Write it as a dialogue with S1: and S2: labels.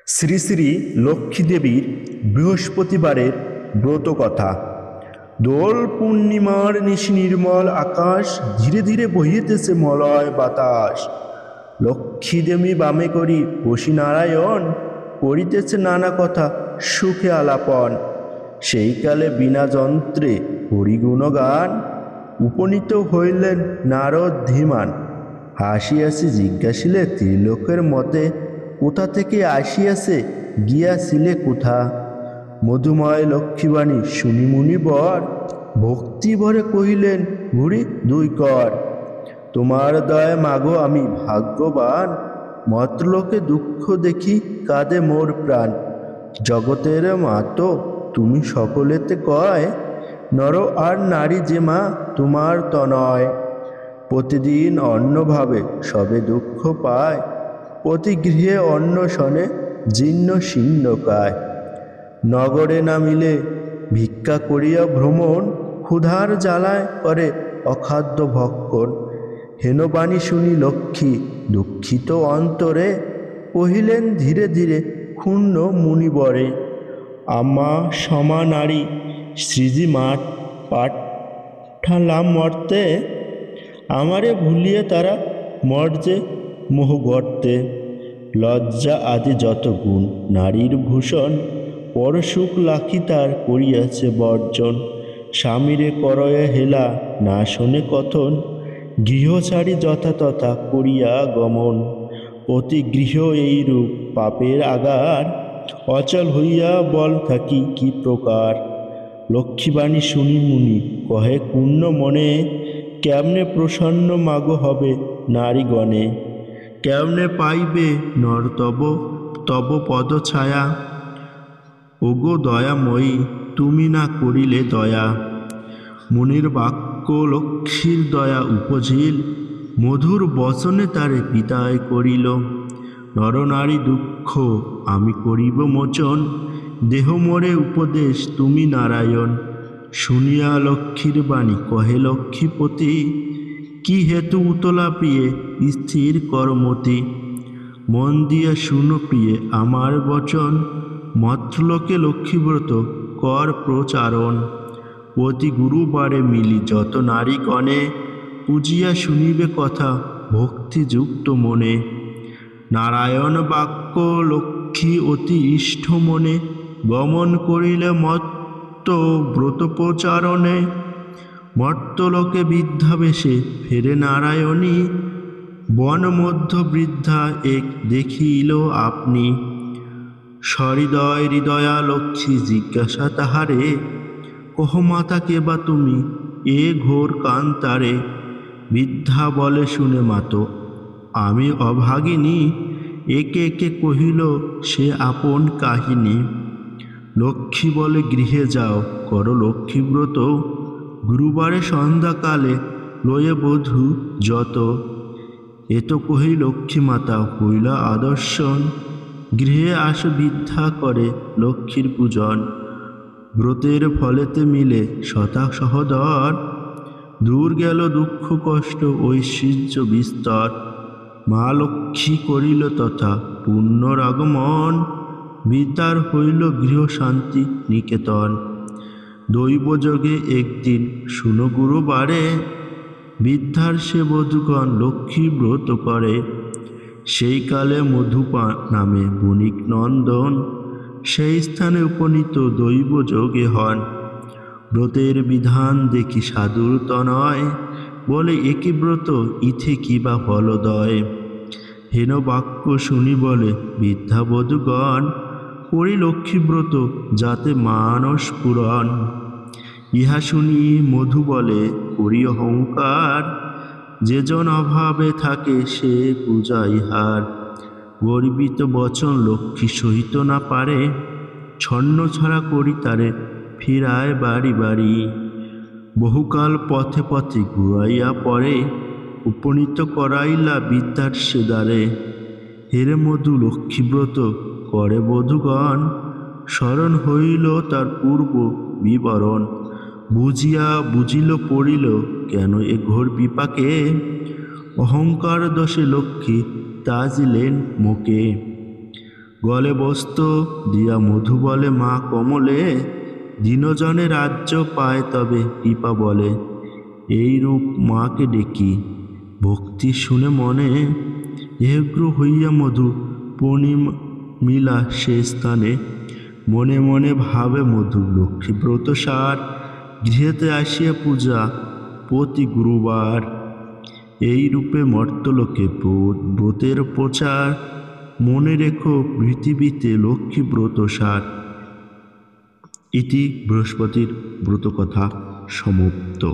S1: শ্রী শ্রী লক্ষ্মী দেবীর বৃহস্পতিবারের ব্রত কথা। দোল পূর্ণিমার নিশি নির্মল আকাশ, ধীরে ধীরে বহিতেছে মলয় বাতাস। লক্ষ্মী দেবী বামে করি বসি নারায়ণ, করিতেছে নানা কথা সুখে আলাপন। সেই কালে বিনা যন্ত্রে হরিগুণ গান, উপনীত হইলেন নারদ ধীমান। হাসিয়াছি জিজ্ঞাসিলে ত্রিলোকের মতে, কোথা থেকে আসিয়াছে গিয়াছিলে কোথা। মধুময় লক্ষ্মীবাণী শুনি মুনি বর, ভক্তি ভরে কহিলেন ঘুরি দুই কর। তোমার দয় মাগো আমি ভাগ্যবান, মর্তলোকে দুঃখ দেখি কাঁদে মোর প্রাণ। জগতের মাতো তুমি সকলেতে কয়, নর আর নারী যে মা তোমার তনয়। প্রতিদিন অন্নভাবে সবে দুঃখ পায়, প্রতি গৃহে অন্ন শনে জীর্ণ শীর্ণ কায়। নগরে নামিলে ভিক্ষা করিয়া ভ্রমণ, ক্ষুধার জ্বালায় করে অখাদ্য ভক্ষণ। হেনবাণী শুনি লক্ষ্মী দুঃখিত অন্তরে, কহিলেন ধীরে ধীরে ক্ষুণ্ণ মুনিবরে। আমা সমা নারী সৃজি মাঠ পাঠালাম মর্তে, আমারে ভুলিয়ে তারা মর্যে মোহ গর্তে। লজ্জা আদি যত গুণ নারীর ভূষণ, পরসুখ লাখি তার করিয়াছে বর্জন। স্বামীরে করয়ে হেলা না শোনে কথন, গৃহ ছাড়ি যথা তথা করিয়া গমন। প্রতি গৃহ এইরূপ পাপের আগার, অচল হইয়া বল থাকি কি প্রকার। লক্ষ্মীবাণী শুনি মুনি কহে পূর্ণ মনে, কেমনে প্রসন্ন মাগো হবে নারীগণে। কেমনে পাইবে নর তব তব পদ ছায়া, ওগো দয়াময়ী তুমি না করিলে দয়া। মুনির বাক্য লক্ষ্মীর দয়া উপঝিল, মধুর বচনে তারে বিদায় করিল। নরনারী দুঃখ আমি করিব মোচন, দেহ মোরে উপদেশ তুমি নারায়ণ। শুনিয়া লক্ষ্মীর বাণী কহে লক্ষ্মীপতি, কি হেতু উতলা প্রিয়ে স্থির করমতি। মন দিয়া শুনো প্রিয়ে আমার বচন, মর্তলোকে লক্ষ্মীব্রত কর প্রচারণ। প্রতি গুরুবারে মিলি যত নারীগণে, পূজিয়া শুনিবে কথা ভক্তিযুক্ত মনে। নারায়ণ বাক্য লক্ষ্মী অতি ইষ্ট মনে, গমন করিলে মত্ত ব্রত প্রচারণে। মর্তলোকে বৃদ্ধাবেশে ফেরে নারায়ণী, বন মধ্য বৃদ্ধা এক দেখিল আপনি। সহৃদয় হৃদয়া লক্ষ্মী জিজ্ঞাসা তাহারে, কহ মাতা কে বা তুমি এ ঘোর কান্তারে। বৃদ্ধা বলে শুনে মাতো আমি অভাগিনী, একে একে কহিল সে আপন কাহিনী। লক্ষ্মী বলে গৃহে যাও করো লক্ষ্মীব্রত, গুরুবারে সন্ধ্যাকালে লয়ে বধূ যত। এত কহি লক্ষ্মী মাতা হইলা আদর্শন, গৃহে আস বৃদ্ধা করে লক্ষ্মীর পূজন। ব্রতের ফলেতে মিলে শতা সহদর, দূর গেল দুঃখ কষ্ট ঐশ্বর্য বিস্তর। মা লক্ষ্মী করিল তথা পুণ্যর আগমন, বিদ্যার হইল গৃহ শান্তি নিকেতন। দৈবযোগে একদিন শুনো গুরুবারে, বৃদ্ধার সে বধূগণ লক্ষ্মী ব্রত করে। সেই কালে মধুপা নামে বণিক নন্দন, সেই স্থানে উপনীত দৈবযোগে হন। ব্রতের বিধান দেখি সাধুর তনয়, বলে একই ব্রত ইথে কিবা ফলদয়। হেন বাক্য শুনি বলে বৃদ্ধা বধূগণ, করি লক্ষ্মীব্রত যাতে মানস পূরণ। ইহা শুনি মধু বলে করি অহংকার, যেজন অভাবে থাকে সে পূজা ইহার। গর্বিত বচন লক্ষ্মী সহিত না পারে, ছন্ন ছাড়া করি তারে ফিরায় বাড়ি বাড়ি। বহুকাল পথে পথে ঘুরাইয়া পরে, উপনীত করাইলা বিদ্যার সে দ্বারে। হেরে মধু লক্ষ্মীব্রত করে বধূগণ, স্মরণ হইল তার পূর্ব বিবরণ। বুঝিয়া বুঝিল পড়িল কেন এ ঘোর বিপাকে, অহংকার দোষে লক্ষ্মী তাজিলেন মুখে। গলে বস্ত্র দিয়া মধু বলে মা কমলে, দীনজনে রাজ্য পায় তবে কৃপা বলে। এই রূপ মাকে ডেকি ভক্তি শুনে মনে, এগ্র হইয়া মধু পূর্ণিমা মিলা সে স্থানে। মনে মনে ভাবে মধু লক্ষ্মী ব্রত সার, গৃহেতে আসিয়া পূজা প্রতি গুরুবার। এই রূপে মর্তলোকে ব্রতের প্রচার, মনে রেখো পৃথিবীতে লক্ষ্মী ব্রত সার। ইতি বৃহস্পতির ব্রত কথা সমাপ্ত।